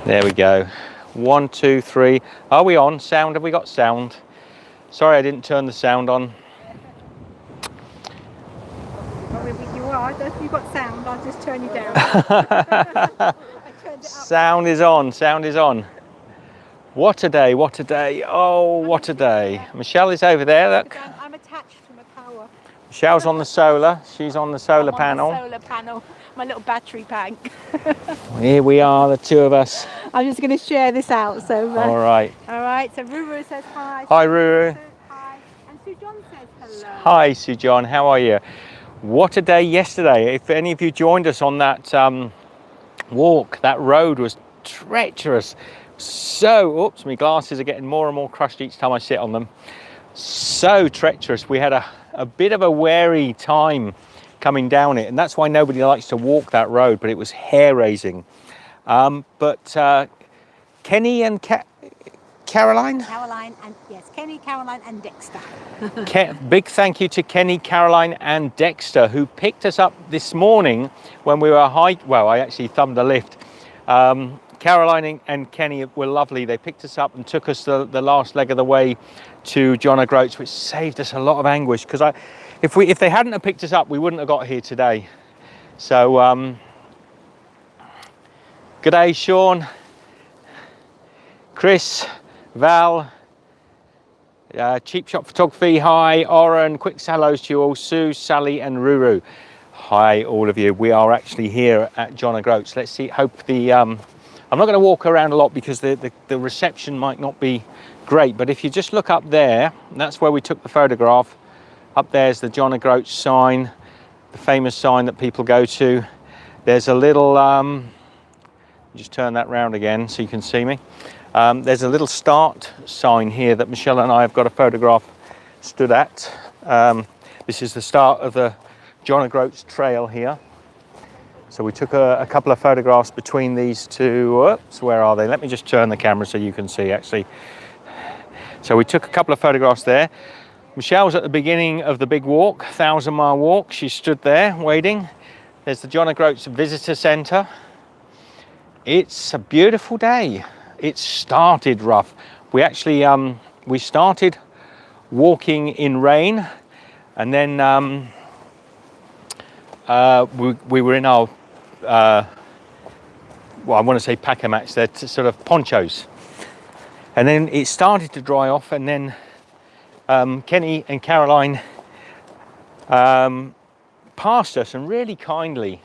There we go. 1, 2, 3. Are we on? Sound? Have we got sound? Sorry, I didn't turn the sound on. You are. If you've got sound, I'll just turn you down. I turned it up. Sound is on. Sound is on. What a day, what a day. Oh, what a day. Michelle is over there, look. I'm attached to my power. Michelle's on the solar. She's on the solar panel. On the solar panel, my little battery bank. Here we are, the two of us. I'm just going to share this out. So. All right. All right. So Ruru says hi. Hi, Ruru. Hi. And Sue John says hello. Hi, Sue John. How are you? What a day yesterday. If any of you joined us on that walk, that road was treacherous. So, oops, my glasses are getting more and more crushed each time I sit on them. So treacherous. We had a bit of a wary time coming down it, and that's why nobody likes to walk that road, but it was hair-raising. But Kenny and Caroline? Caroline and, yes, Kenny, Caroline and Dexter. Big thank you to Kenny, Caroline and Dexter, who picked us up this morning when we were well, I actually thumbed the lift. Caroline and Kenny were lovely. They picked us up and took us the last leg of the way to John O'Groats, which saved us a lot of anguish, because if they hadn't have picked us up, we wouldn't have got here today. So good day, Sean, Chris, Val, Cheap Shop Photography, hi, Oren, quick hellos to you all, Sue, Sally and Ruru. Hi all of you. We are actually here at John O'Groats. Let's see, hope the I'm not going to walk around a lot because the reception might not be great, but if you just look up there, that's where we took the photograph. Up there's the John O'Groats sign, the famous sign that people go to. There's a little, just turn that round again so you can see me. There's a little start sign here that Michelle and I have got a photograph stood at. This is the start of the John O'Groats trail here. So we took a couple of photographs between these two. Oops, where are they? Let me just turn the camera so you can see actually. So we took a couple of photographs there. Michelle's at the beginning of the big walk, 1,000-mile walk. She stood there waiting. There's the John O'Groats Visitor Centre. It's a beautiful day. It started rough. We actually, we started walking in rain, and then we were in our, well, I want to say packer mats, they're sort of ponchos. And then it started to dry off, and then Kenny and Caroline passed us and really kindly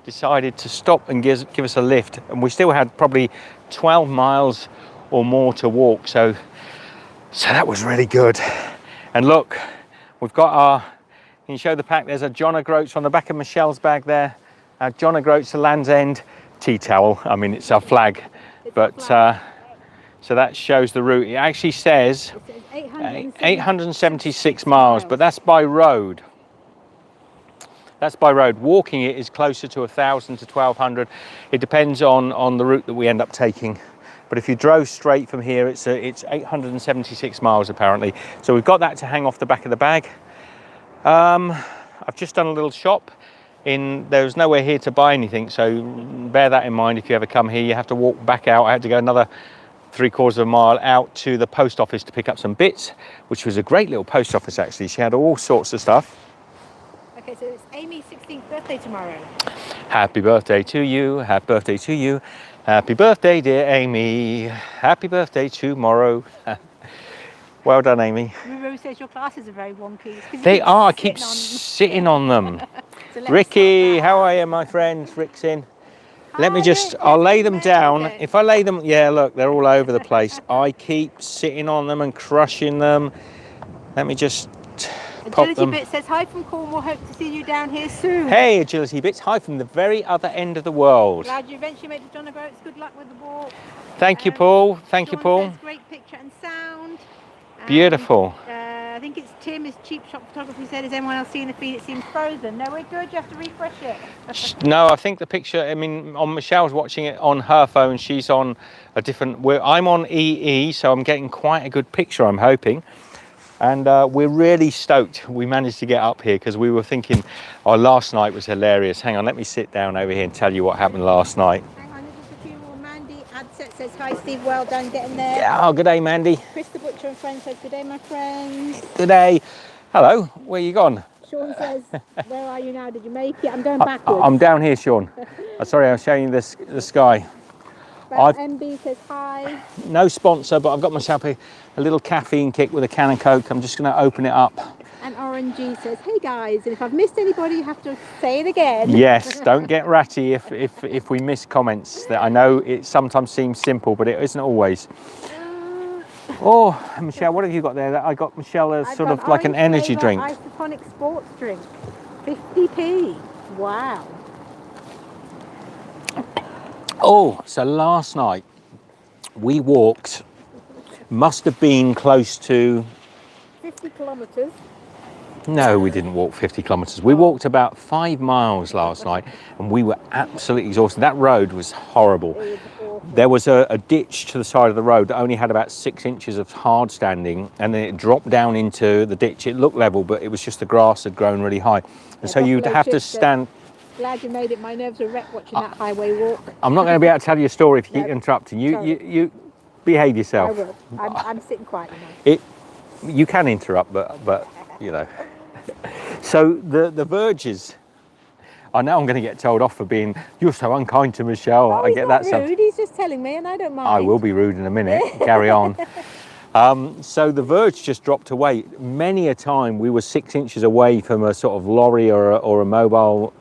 decided to stop and give us a lift. And we still had probably 12 miles or more to walk. So that was really good. And look, we've got our, can you show the pack? There's a John O'Groats on the back of Michelle's bag there. John O'Groats to Land's End tea towel. I mean, it's our flag, but so that shows the route. It actually says 876 miles, but that's by road. That's by road. Walking it is closer to 1,000 to 1,200. It depends on the route that we end up taking. But if you drove straight from here, it's 876 miles apparently. So we've got that to hang off the back of the bag. I've just done a little shop. There's nowhere here to buy anything, so bear that in mind if you ever come here. You have to walk back out. I had to go another 3/4 of a mile out to the post office to pick up some bits, which was a great little post office actually. She had all sorts of stuff. Okay, so it's Amy's 16th birthday tomorrow. Happy birthday to you, happy birthday to you. Happy birthday, dear Amy. Happy birthday tomorrow. Well done, Amy. Ruru says your glasses are very wonky. They are, I keep sitting on them. So Ricky, how are you, my friend? Rick's in. Let me just, I'll lay them down. If I lay them, yeah, look, they're all over the place. I keep sitting on them and crushing them. Let me just pop Agility them. Bit says, hi from Cornwall, hope to see you down here soon. Hey, Agility Bits, hi from the very other end of the world. Glad you eventually made it to John O'Groats. Good luck with the walk. Thank you, Paul. Thank you, Sean Paul. says, great picture and sound. Beautiful. I think it's Tim, his Cheap Shop Photography said, is anyone else seeing the feed? It seems frozen. No, we're good. You have to refresh it. No, I think the picture, I mean, on Michelle's watching it on her phone. She's on a different, I'm on EE, so I'm getting quite a good picture, I'm hoping. And we're really stoked we managed to get up here, because we were thinking, oh, last night was hilarious. Hang on, let me sit down over here and tell you what happened last night. Hang on, there's just a few more. Mandy, Adset says, hi Steve, well done getting there. Yeah, oh, good day, Mandy. Chris the Butcher and friend says, good day, my friends. Good day. Hello, where you gone? Sean says, where are you now? Did you make it? I'm going backwards. I'm down here, Sean. Sorry, I was showing you the sky. MB says hi. No sponsor, but I've got myself a little caffeine kick with a can of Coke. I'm just going to open it up. And RNG says, hey guys, and if I've missed anybody, you have to say it again. Yes, don't get ratty if we miss comments. That I know it sometimes seems simple, but it isn't always. Oh, Michelle, what have you got there? I got Michelle as sort of like an energy drink. Isotonic sports drink, 50p. Wow. Oh, so last night we walked, must have been close to 50 kilometres. No, we didn't walk 50 kilometres. We walked about 5 miles last night and we were absolutely exhausted. That road was horrible. It was awful. There was a ditch to the side of the road that only had about 6 inches of hard standing, and then it dropped down into the ditch. It looked level, but it was just the grass had grown really high. And so you'd have to stand... Glad you made it. My nerves are wrecked watching that highway walk. I'm not going to be able to tell you a story if you keep interrupting. You behave yourself. I will. I'm sitting quietly now. You can interrupt, but you know. So the verges, I know I'm going to get told off for being, you're so unkind to Michelle. Oh, I get that. Rude. He's just telling me, and I don't mind. I will be rude in a minute. Carry on. So the verge just dropped away. Many a time we were 6 inches away from a sort of lorry or a mobile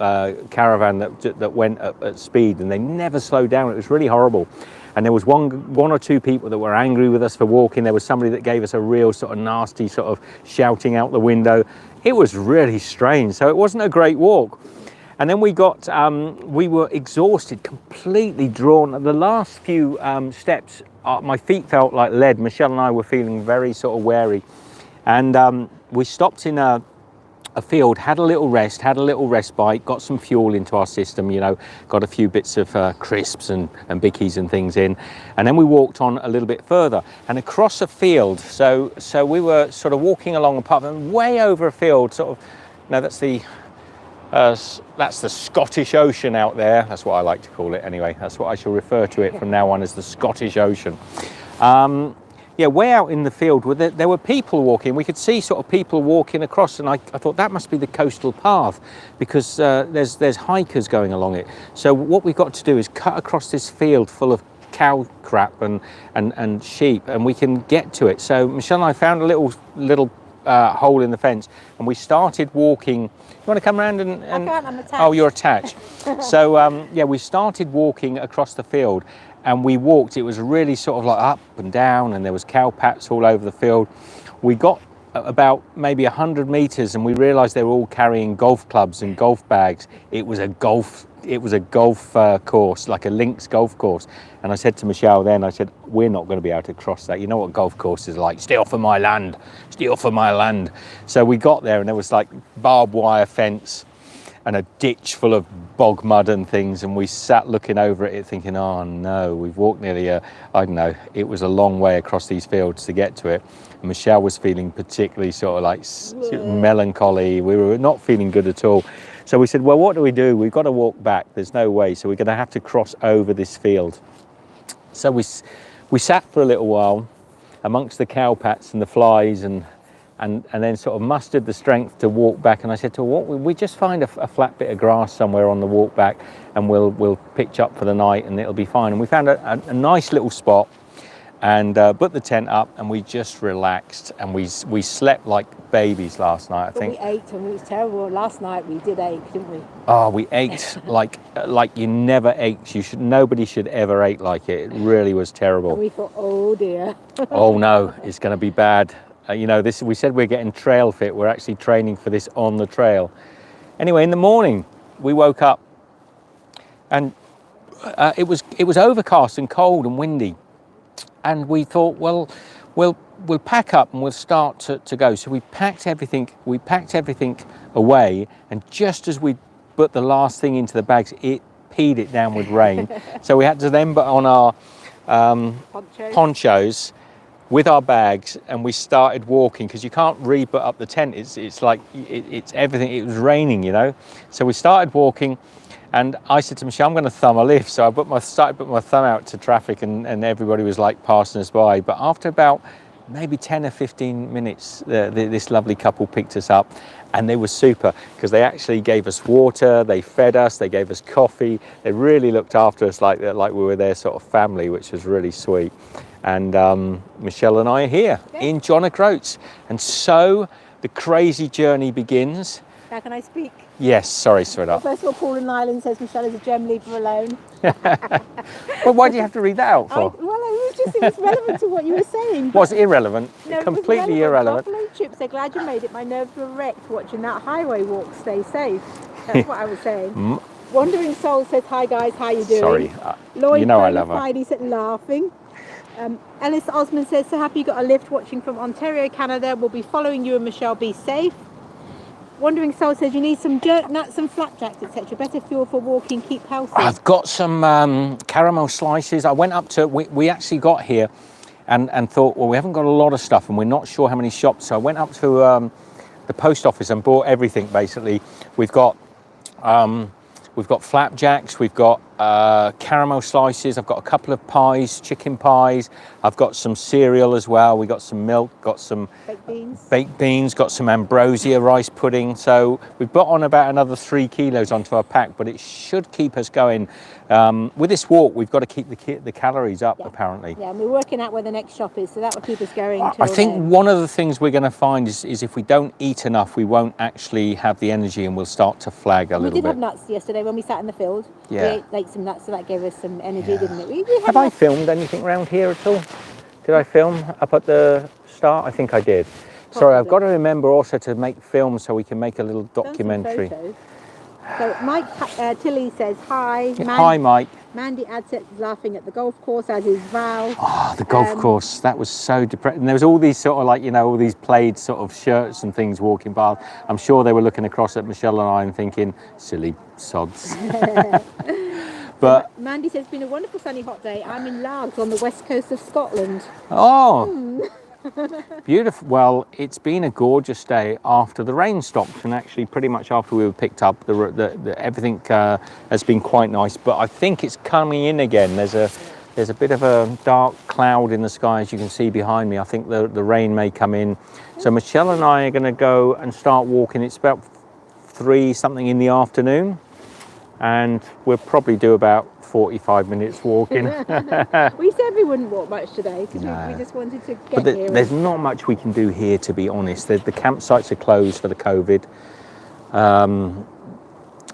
caravan that went at speed, and they never slowed down. It was really horrible. And there was one or two people that were angry with us for walking. There was somebody that gave us a real sort of nasty sort of shouting out the window. It was really strange. So it wasn't a great walk. And then we were exhausted, completely drawn. The last few steps, my feet felt like lead. Michelle and I were feeling very sort of wary. And we stopped in a field, had a little rest, had a little respite, got some fuel into our system, you know, got a few bits of crisps and bickies and things in. And then we walked on a little bit further and across a field. So we were sort of walking along a path and way over a field, sort of, no, that's the Scottish Ocean out there. That's what I like to call it anyway. That's what I shall refer to it from now on, as the Scottish Ocean. Yeah, way out in the field, there were people walking. We could see sort of people walking across, and I thought that must be the coastal path, because there's hikers going along it. So what we've got to do is cut across this field full of cow crap and sheep, and we can get to it. So Michelle and I found a little hole in the fence, and we started walking. You want to come around and I can't, I'm attached. Oh, you're attached. So yeah, we started walking across the field, and we walked. It was really sort of like up and down, and there was cow pats all over the field. We got about maybe 100 meters, and we realized they were all carrying golf clubs and golf bags. It was a golf course, like a links golf course. And I said to Michelle then, I said, we're not going to be able to cross that. You know what golf courses are like? Stay off of my land, stay off of my land. So we got there, and there was like barbed wire fence and a ditch full of bog mud and things, and we sat looking over at it thinking, oh no, we've walked nearly I don't know, it was a long way across these fields to get to it. And Michelle was feeling particularly sort of like melancholy. We were not feeling good at all. So we said, well, what do? We've got to walk back. There's no way. So we're going to have to cross over this field. So we sat for a little while amongst the cow pats and the flies, and then sort of mustered the strength to walk back. And I said to her, what, we just find a flat bit of grass somewhere on the walk back, and we'll pitch up for the night and it'll be fine. And we found a nice little spot, and put the tent up, and we just relaxed, and we slept like babies last night. I think we ate, and it was terrible. Last night we did ache, didn't we? Oh, we ate like you never ate. Nobody should ever ate like it. It really was terrible. And we thought, oh dear. Oh no, it's going to be bad. You know, this, we said we're getting trail fit. We're actually training for this on the trail. Anyway, in the morning we woke up, and it was overcast and cold and windy, and we thought, well, we'll pack up and we'll start to go. So we packed everything away, and just as we put the last thing into the bags, it peed it down with rain. So we had to then put on our ponchos with our bags, and we started walking, because you can't re-put up the tent. It's like it's everything. It was raining, you know. So we started walking, And I said to Michelle, I'm going to thumb a lift. So I started putting my thumb out to traffic, and everybody was like passing us by. But after about maybe 10 or 15 minutes, this lovely couple picked us up, and they were super because they actually gave us water, they fed us, they gave us coffee. They really looked after us like we were their sort of family, which was really sweet. And Michelle and I are here in John Groats, and so the crazy journey begins. How can I speak? Yes, sorry, sweetheart. Well, first of all, Paul in Ireland says Michelle is a gem, leave her alone. Well, why do you have to read that out for? It was relevant to what you were saying. Was it irrelevant? No, Completely irrelevant. Buffalo chips, they're glad you made it. My nerves were wrecked watching that highway walk. Stay safe. That's what I was saying. Wandering Soul says, hi guys, how you doing? Sorry, Lloyd you know I love her. Friday said, laughing. Ellis Osmond says, so happy you got a lift watching from Ontario, Canada. We'll be following you and Michelle. Be safe. Wandering Soul says, you need some jerk nuts and flapjacks, etc. Better fuel for walking, keep healthy. I've got some caramel slices. I went up to, we actually got here and thought, well, we haven't got a lot of stuff and we're not sure how many shops. So I went up to the post office and bought everything, basically. We've got flapjacks, we've got caramel slices, I've got a couple of pies, chicken pies, I've got some cereal as well, we got some milk, got some baked beans, got some ambrosia rice pudding. So we've got on about another 3 kilos onto our pack, but it should keep us going. With this walk, we've got to keep the calories up, apparently. Yeah, and we're working out where the next shop is, so that will keep us going. I think one of the things we're going to find is if we don't eat enough, we won't actually have the energy and we'll start to flag a little bit. We did have nuts yesterday when we sat in the field. Yeah. We ate some nuts, so that gave us some energy, didn't it? We have I filmed anything around here at all? Did I film up at the start? I think I did. Possibly. Sorry, I've got to remember also to make films so we can make a little documentary. So Mike Tilly says hi. Hi, Mike. Mandy Adset is laughing at the golf course, as is Val. Oh, the golf course. That was so depressing. And there was all these sort of like, you know, all these plaid sort of shirts and things walking by. I'm sure they were looking across at Michelle and I and thinking, silly sods. But Mandy says, it's been a wonderful sunny hot day. I'm in Largs on the west coast of Scotland. Oh, beautiful. Well, it's been a gorgeous day after the rain stopped, and actually pretty much after we were picked up, everything has been quite nice. But I think it's coming in again. There's a bit of a dark cloud in the sky, as you can see behind me. I think the rain may come in. So Michelle and I are going to go and start walking. It's about 3 something in the afternoon. And we'll probably do about 45 minutes walking. We said we wouldn't walk much today because we just wanted to get here. There's not much we can do here, to be honest. The campsites are closed for the COVID.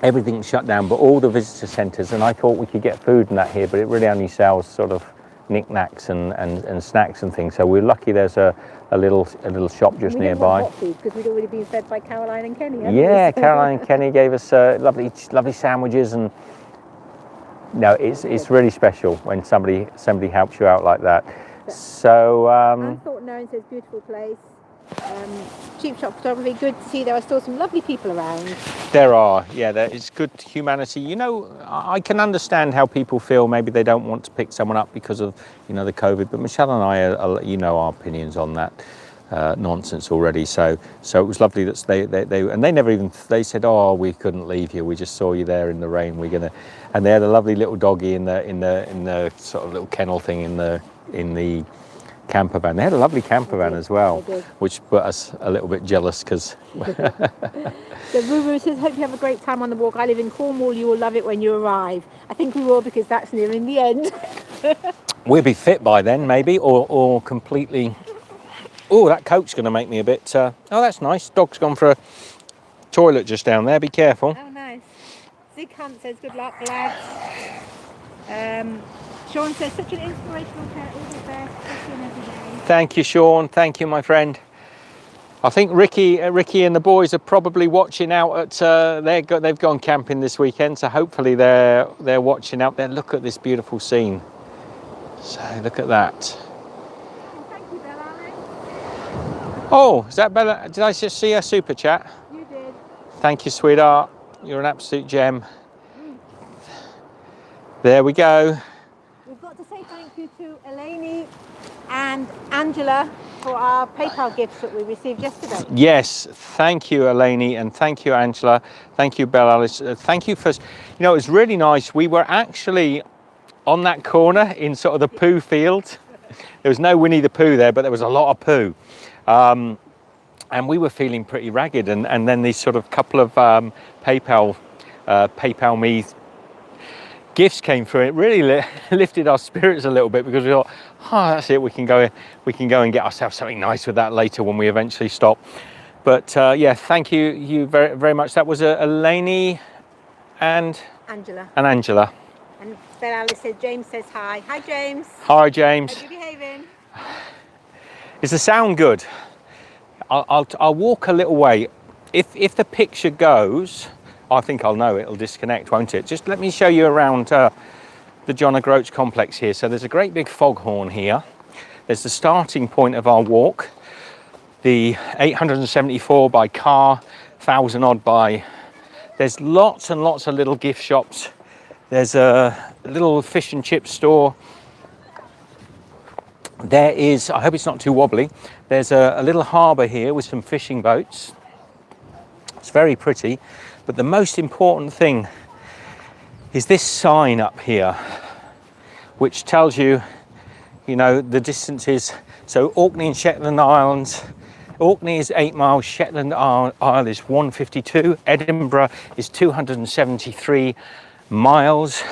Everything's shut down, but all the visitor centres, and I thought we could get food and that here, but it really only sells sort of knickknacks and snacks and things. So we're lucky there's a little shop just nearby. Because we'd already been fed by Caroline and Kenny. Yeah, Caroline and Kenny gave us lovely sandwiches, and no, it's really special when somebody helps you out like that. So Thought Knowing says beautiful place. Cheap shop photography, good to see there are still some lovely people around. There are, yeah, there is good humanity. You know, I can understand how people feel maybe they don't want to pick someone up because of, you know, the COVID, but Michelle and I are you know, our opinions on that nonsense already. So it was lovely that they said, oh, we couldn't leave you, we just saw you there in the rain, and they had a lovely little doggy in the sort of little kennel thing in the camper van. They had a lovely camper van as well, which put us a little bit jealous because. So Ruru says, hope you have a great time on the walk. I live in Cornwall. You will love it when you arrive. I think we will, because that's nearing the end. We'll be fit by then, maybe, or completely. Oh, that coat's going to make me a bit. Oh, that's nice. Dog's gone for a toilet just down there. Be careful. Oh, nice. Zig Hunt says, good luck, lads. Sean says, such an inspirational pair, all the best, every day. Thank you, Sean. Thank you, my friend. I think Ricky and the boys are probably watching out at. They've gone camping this weekend, so hopefully they're watching out there. Look at this beautiful scene. So look at that. Well, thank you, Bella. Oh, is that Bella? Did I just see a super chat? You did. Thank you, sweetheart. You're an absolute gem. There we go. We've got to say thank you to Eleni and Angela for our PayPal gifts that we received yesterday. Yes, thank you, Eleni, and thank you, Angela. Thank you, Belle Alice. Thank you for, it was really nice. We were actually on that corner in sort of the poo field. There was no Winnie the Pooh there, but there was a lot of poo. And we were feeling pretty ragged. And then these sort of couple of PayPal me gifts came through. It really lifted our spirits a little bit, because we thought, that's it. We can go and get ourselves something nice with that later when we eventually stop. But yeah, thank you very, very much. That was Eleni and Angela. And Ben Alice said, James says hi. Hi, James. Hi, James. Hope you're behaving. Is the sound good? I'll walk a little way. If the picture goes, I think I'll know it'll disconnect, won't it? Just let me show you around the John Groats complex here. So there's a great big foghorn here. There's the starting point of our walk. The 874 by car, 1,000 odd by. There's lots and lots of little gift shops. There's a little fish and chip store. There is, I hope it's not too wobbly, there's a little harbour here with some fishing boats. It's very pretty, but the most important thing is this sign up here, which tells you, the distances. So Orkney and Shetland Islands, Orkney is 8 miles, Shetland Isle is 152, Edinburgh is 273 miles.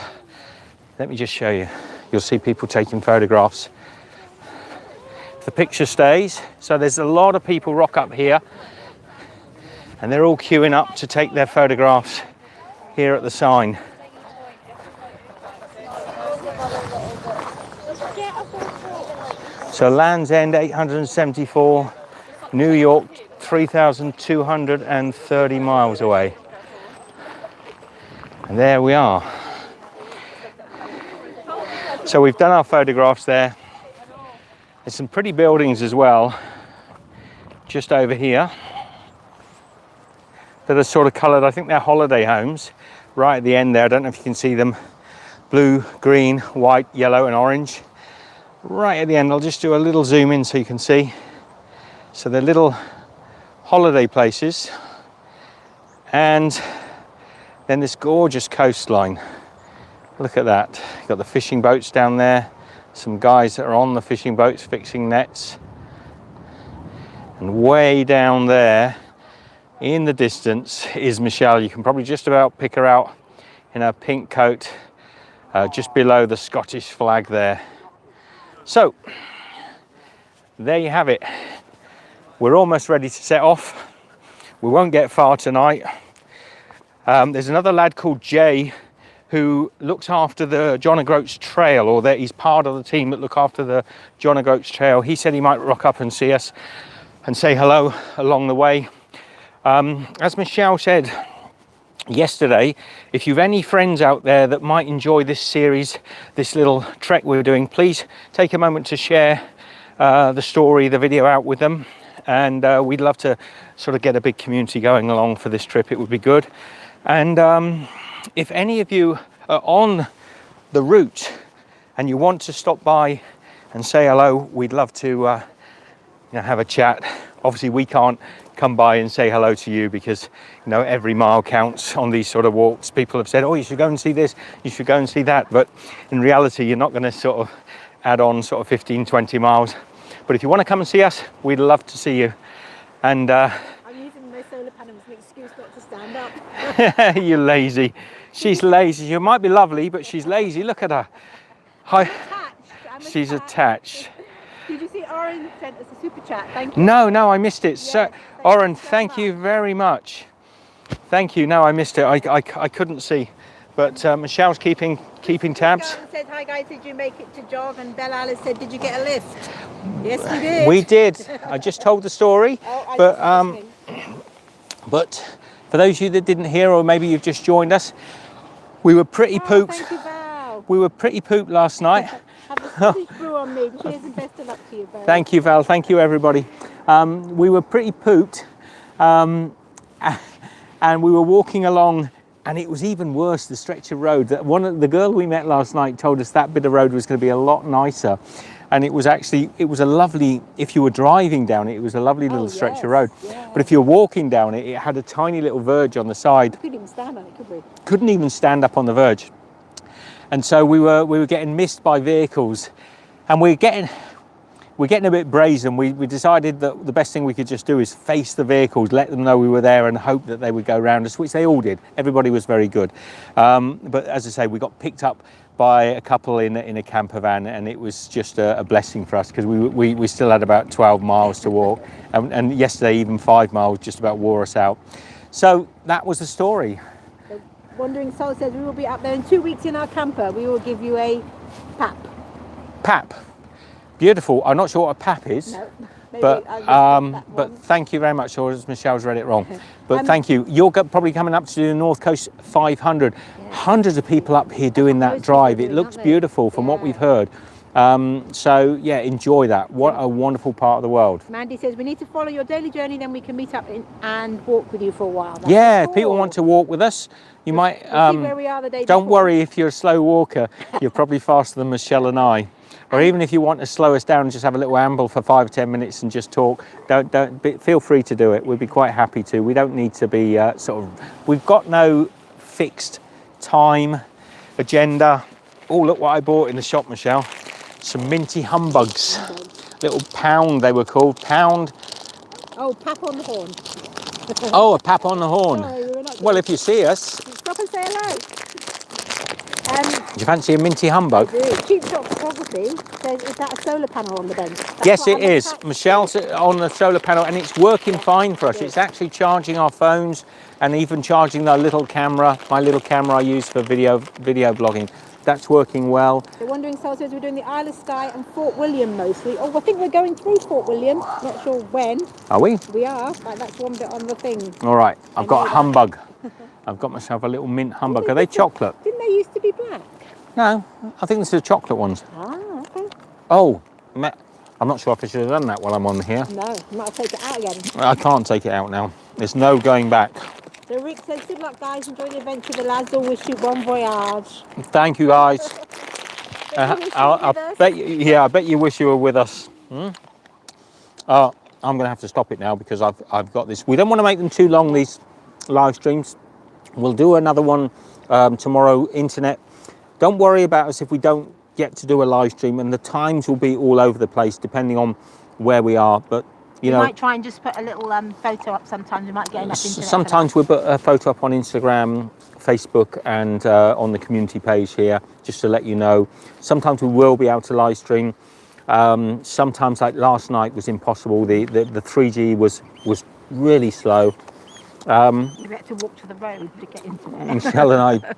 Let me just show you. You'll see people taking photographs. The picture stays. So there's a lot of people rock up here, and they're all queuing up to take their photographs here at the sign. So Land's End 874, New York 3,230 miles away. And there we are. So we've done our photographs there. There's some pretty buildings as well, just over here, that are sort of coloured. I think they're holiday homes right at the end there. I don't know if you can see them. Blue, green, white, yellow and orange. Right at the end, I'll just do a little zoom in so you can see. So they're little holiday places. And then this gorgeous coastline. Look at that. You've got the fishing boats down there. Some guys that are on the fishing boats fixing nets. And way down there in the distance is Michelle. You can probably just about pick her out in her pink coat, just below the Scottish flag there. So there you have it. We're almost ready to set off. We won't get far tonight. There's another lad called Jay who looks after the John Groats Trail, or that he's part of the team that look after the John Groats Trail. He said he might rock up and see us and say hello along the way. As Michelle said yesterday, if you've any friends out there that might enjoy this series, this little trek we're doing, please take a moment to share the story, the video out with them. And we'd love to sort of get a big community going along for this trip. It would be good. And if any of you are on the route and you want to stop by and say hello, we'd love to have a chat. Obviously we can't come by and say hello to you because every mile counts on these sort of walks. People have said, oh, you should go and see this, you should go and see that, but in reality you're not going to sort of add on sort of 15-20 miles. But if you want to come and see us, we'd love to see you. And I'm using my solar panel as an excuse not to stand up. you're lazy. She's lazy. You might be lovely, but she's lazy. Look at her. Hi. She's attached. Did you see Oren sent us a super chat? Thank you. No, I missed it. Yes, So, Oren, thank you very much. Thank you. No, I missed it. I couldn't see. But Michelle's keeping tabs. Said, hi guys, did you make it to jog? And Bella Alice said, did you get a lift? Yes, we did. We did. I just told the story. But for those of you that didn't hear, or maybe you've just joined us, we were pretty pooped. Thank you, Val. We were pretty pooped last night. Have the Scottish brew on me. Cheers and best of luck to you, Val. Thank you, Val. Thank you, everybody. We were pretty pooped, and we were walking along. And it was even worse, the stretch of road. The girl we met last night told us that bit of road was going to be a lot nicer. And it was a lovely, if you were driving down it, it was a lovely little stretch of road. Yeah. But if you're walking down it, it had a tiny little verge on the side. We couldn't even stand on it, could we? Couldn't even stand up on the verge. And so we were getting missed by vehicles, and we're getting a bit brazen. We decided that the best thing we could just do is face the vehicles, let them know we were there, and hope that they would go round us, which they all did. Everybody was very good. But as I say, we got picked up by a couple in a camper van, and it was just a blessing for us, because we still had about 12 miles to walk, and yesterday even 5 miles just about wore us out. So that was the story. The Wandering Soul says we will be up there in 2 weeks in our camper. We will give you a pap. Pap. Beautiful. I'm not sure what a pap is. No, maybe but thank you very much, or as Michelle's read it wrong. But thank you. You're probably coming up to do the North Coast 500. Yeah. Hundreds of people up here doing that drive. It looks beautiful from what we've heard. So yeah, enjoy that. What a wonderful part of the world. Mandy says we need to follow your daily journey, then we can meet up and walk with you for a while. That's yeah, cool. if people want to walk with us, you might. We'll see where we are the day don't before. worry if you're a slow walker. You're probably faster than Michelle and I. Or even if you want to slow us down and just have a little amble for 5 or 10 minutes and just talk, feel free to do it. We'd be quite happy to. We don't need to be we've got no fixed time, agenda. Oh, look what I bought in the shop, Michelle. Some minty humbugs. Little pound, they were called. Pound. Oh, pap on the horn. Oh, a pap on the horn. Sorry, well, if you see us. Stop and say hello. Do you fancy a minty humbug? I do. Cheap Shop Photography says, is that a solar panel on the bench? Yes, it is. Michelle's on the solar panel, and it's working fine for us. It's actually charging our phones and even charging the little camera, my little camera I use for video blogging. That's working well. The Wandering Soul says we're doing the Isle of Skye and Fort William mostly. Oh, I think we're going through Fort William. Not sure when. Are we? We are. Like, that's one bit on the thing. All right. I've got a humbug. I've got myself a little mint humbug. Are they chocolate? Didn't they used to be black? No, I think this is the chocolate ones. Ah, okay. Oh, I'm not sure if I should have done that while I'm on here. No, you might have to take it out again. I can't take it out now. There's no going back. So Rick says, good luck guys, enjoy the adventure. The lads all wish you bon voyage. Thank you guys. I bet you wish you were with us. I'm going to have to stop it now because I've got this. We don't want to make them too long, these live streams. We'll do another one tomorrow, internet. Don't worry about us if we don't get to do a live stream, and the times will be all over the place depending on where we are. But you know, might try and just put a little photo up sometimes. We might get enough internet. Sometimes we put a photo up on Instagram, Facebook, and on the community page here, just to let you know. Sometimes we will be able to live stream. Sometimes, like last night, was impossible. The 3G was really slow. You had to walk to the road to get into there. Michelle and I,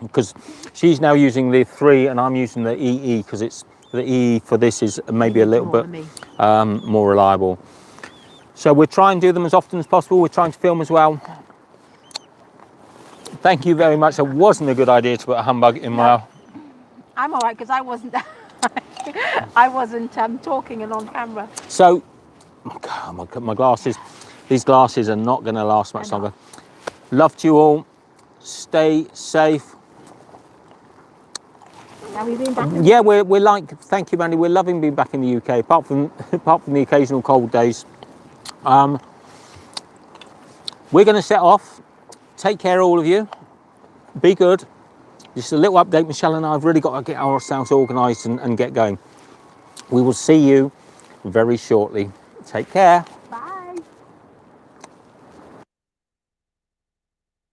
because she's now using the 3 and I'm using the EE, because it's the EE for this is maybe a little bit more reliable. So we'll try and do them as often as possible. We're trying to film as well. Thank you very much. It wasn't a good idea to put a humbug in my... I'm all right because I wasn't I wasn't talking and on camera. So, my glasses. These glasses are not going to last much longer. Love to you all. Stay safe. Have we been back? Yeah, we're like, thank you, Mandy. We're loving being back in the UK, apart from the occasional cold days. We're going to set off. Take care, all of you. Be good. Just a little update. Michelle and I have really got to get ourselves organised and get going. We will see you very shortly. Take care.